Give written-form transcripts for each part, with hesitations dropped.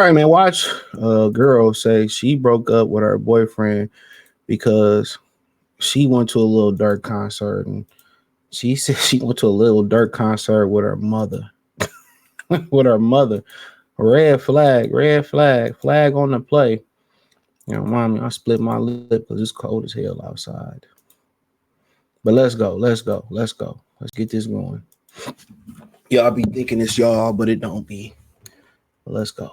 right, man. Watch a girl say she broke up with her boyfriend because she went to a Lil Durk concert, and she said she went to a Lil Durk concert with her mother. With her mother. Red flag, flag on the play. You know, mommy, I split my lip because it's cold as hell outside. But let's get this going. Y'all be thinking it's y'all, but it don't be. But let's go.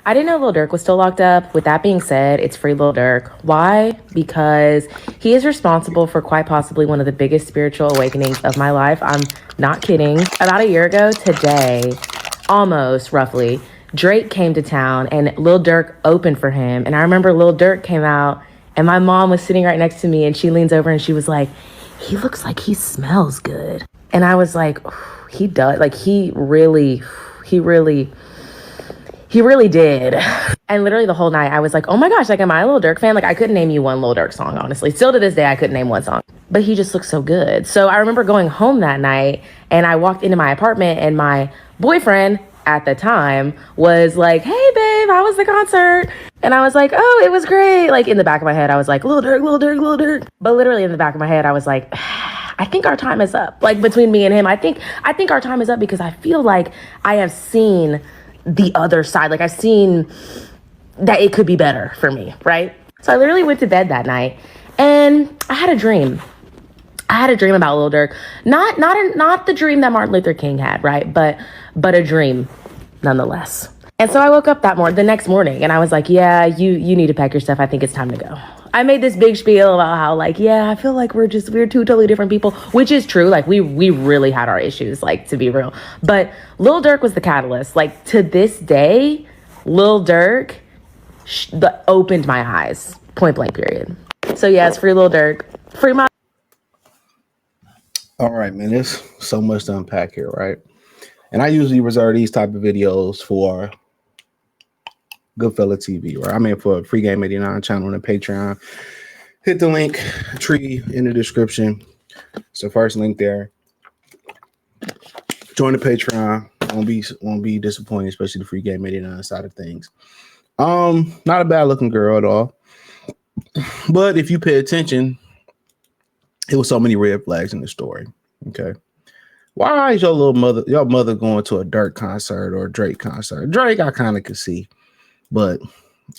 I didn't know Lil Durk was still locked up. With that being said, it's free Lil Durk. Why? Because he is responsible for quite possibly one of the biggest spiritual awakenings of my life. I'm not kidding. About a year ago today, almost roughly, Drake came to town and Lil Durk opened for him. And I remember Lil Durk came out and my mom was sitting right next to me and she leans over and she was like, he looks like he smells good. And I was like, he does. Like he really did. And literally the whole night I was like, oh my gosh, like, am I a Lil Durk fan? Like I couldn't name you one Lil Durk song, honestly. Still to this day, I couldn't name one song. But he just looked so good. So I remember going home that night and I walked into my apartment and my boyfriend at the time was like, hey babe, how was the concert? And I was like, oh, it was great. Like in the back of my head, I was like, Lil Durk, Lil Durk, Lil Durk. But literally in the back of my head, I was like, I think our time is up. Like between me and him, I think our time is up because I feel like I have seen the other side. Like I've seen that it could be better for me, right? So I literally went to bed that night and I had a dream. I had a dream about Lil Durk. Not the dream that Martin Luther King had, right? But a dream nonetheless. And so I woke up the next morning and I was like, yeah, you need to pack your stuff. I think it's time to go. I made this big spiel about how like, yeah, I feel like we're two totally different people, which is true. Like we really had our issues, like to be real. But Lil Durk was the catalyst. Like to this day, Lil Durk opened my eyes, point blank period. So yeah, it's free Lil Durk. Free my. All right, man. There's so much to unpack here, right? And I usually reserve these type of videos for Goodfella TV, right? I mean, for Free Game 89 channel and Patreon. Hit the link tree in the description. It's the first link there. Join the Patreon. Won't be disappointed, especially the Free Game 89 side of things. Not a bad looking girl at all. But if you pay attention, it was so many red flags in the story. Okay. Why is your mother going to a Durk concert or a Drake concert? Drake, I kind of could see. But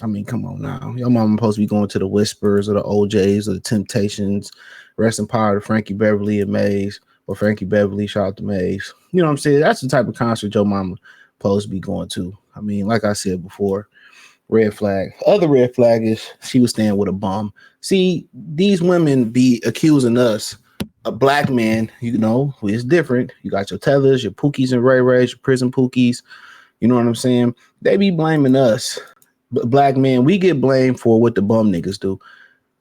I mean, come on now. Your mama supposed to be going to the Whispers or the OJs or the Temptations. Rest in power to Frankie Beverly and Maze. Or Frankie Beverly, shout out to Maze. You know what I'm saying? That's the type of concert your mama supposed to be going to. I mean, like I said before, red flag. Other red flag is she was staying with a bum. See, these women be accusing us, a black man, you know, who is different. You got your Tethers, your Pookies and Ray Rays, your prison Pookies. You know what I'm saying? They be blaming us. But black men, we get blamed for what the bum niggas do.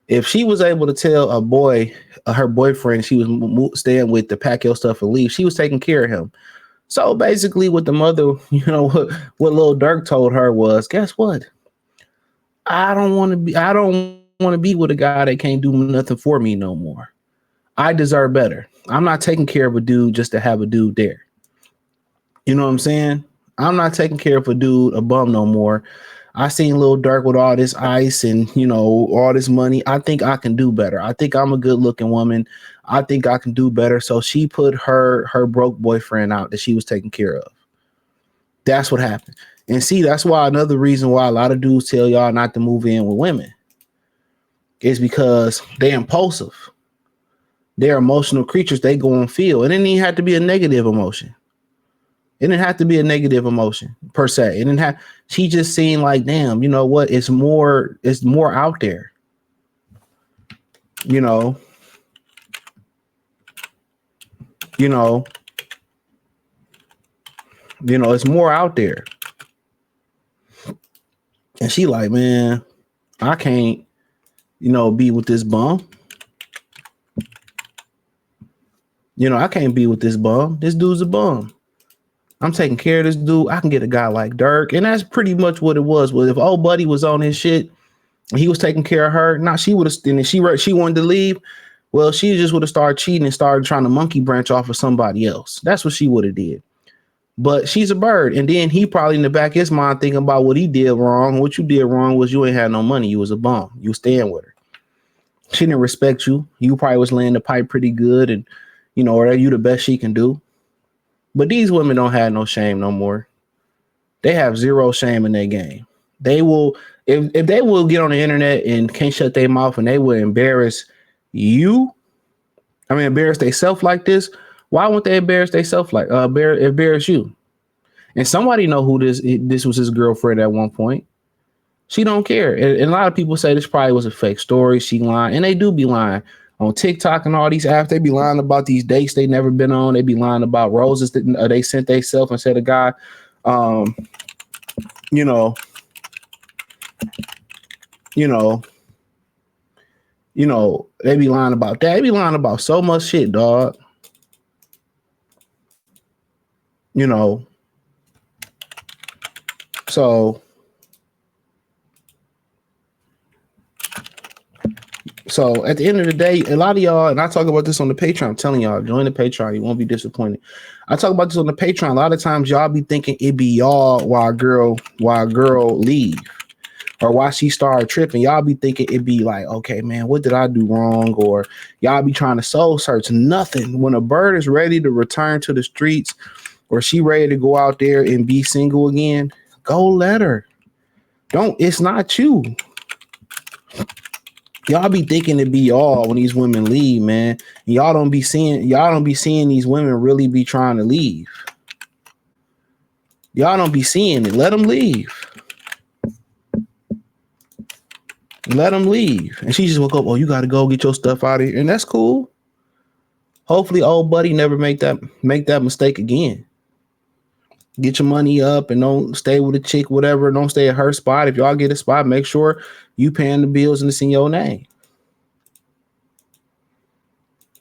If she was able to tell a boy, her boyfriend, she was staying with to pack your stuff and leave, she was taking care of him. So basically what the mother, you know, what Lil Durk told her was, guess what? I don't want to be with a guy that can't do nothing for me no more. I deserve better. I'm not taking care of a dude just to have a dude there. You know what I'm saying? I'm not taking care of a bum no more. I seen Lil Durk with all this ice and, you know, all this money. I think I can do better. I think I'm a good looking woman. I think I can do better. So she put her broke boyfriend out that she was taking care of. That's what happened. And see, that's why another reason why a lot of dudes tell y'all not to move in with women is because they're impulsive. They're emotional creatures. They go and feel. It didn't even have to be a negative emotion. It didn't have to be a negative emotion per se. It didn't have. She just seemed like, damn, you know what? It's more out there. You know. It's more out there. And she like, man, I can't, be with this bum. I can't be with this bum. This dude's a bum. I'm taking care of this dude. I can get a guy like Durk. And that's pretty much what it was. Well, if old buddy was on his shit, he was taking care of her. Now she would have, and she wanted to leave. Well, she just would have started cheating and started trying to monkey branch off of somebody else. That's what she would have did. But she's a bird. And then he probably in the back of his mind thinking about what he did wrong. What you did wrong was you ain't had no money. You was a bum. You was staying with her. She didn't respect you. You probably was laying the pipe pretty good, and or you the best she can do. But these women don't have no shame no more. They have zero shame in their game. They will, if they will get on the internet and can't shut their mouth and they will embarrass you. Embarrass themselves like this. Why won't they embarrass themselves like embarrass you? And somebody know who this was his girlfriend at one point. She don't care. And a lot of people say this probably was a fake story. She lying. And they do be lying. On TikTok and all these apps, they be lying about these dates they never been on. They be lying about roses that they sent themselves and said a guy, you know, they be lying about that. They be lying about so much shit, dog. So at the end of the day, a lot of y'all, and I talk about this on the Patreon, I'm telling y'all, join the Patreon, you won't be disappointed. I talk about this on the Patreon. A lot of times y'all be thinking it be y'all while a girl leave or why she started tripping. Y'all be thinking it be like, okay, man, what did I do wrong? Or y'all be trying to soul search. Nothing. When a bird is ready to return to the streets or she ready to go out there and be single again, go let her. It's not you. Y'all be thinking it be y'all when these women leave, man. Y'all don't be seeing these women really be trying to leave. Y'all don't be seeing it. Let them leave. Let them leave. And she just woke up, oh, you got to go get your stuff out of here. And that's cool. Hopefully old buddy never make that mistake again. Get your money up and don't stay with a chick, whatever. Don't stay at her spot. If y'all get a spot, make sure you paying the bills and it's in your name.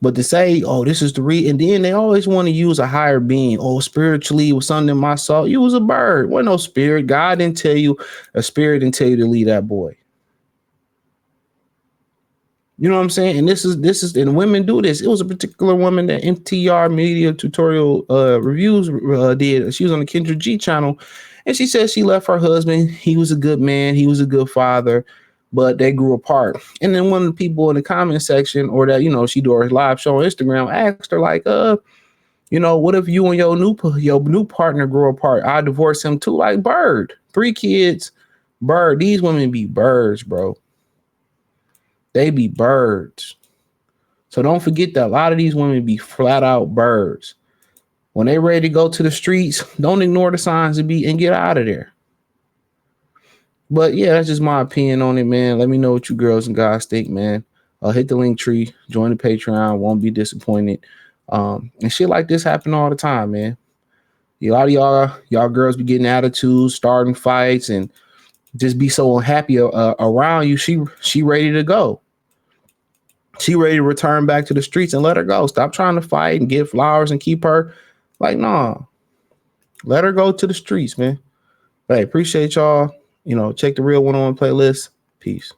But to say, oh, this is the and then they always want to use a higher being. Oh, spiritually was something in my soul. You was a bird. Wasn't no spirit. God didn't tell you, a spirit didn't tell you to leave that boy. You know what I'm saying? And this is, and women do this. It was a particular woman that MTR Media Tutorial Reviews did. She was on the Kendra G channel, and she said she left her husband. He was a good man. He was a good father, but they grew apart. And then one of the people in the comment section, or that, she do her live show on Instagram, asked her like, what if you and your new partner grow apart? I divorce him too. Like, bird, 3 kids, bird. These women be birds, bro. They be birds. So don't forget that a lot of these women be flat out birds. When they ready to go to the streets, don't ignore the signs and get out of there. But yeah, that's just my opinion on it, man. Let me know what you girls and guys think, man. Hit the link tree, join the Patreon, won't be disappointed. And shit like this happen all the time, man. A lot of y'all girls be getting attitudes, starting fights, and just be so unhappy around you. She ready to go. She ready to return back to the streets and let her go. Stop trying to fight and get flowers and keep her. Like, nah. Let her go to the streets, man. Hey, appreciate y'all. Check the Real 101 playlist. Peace.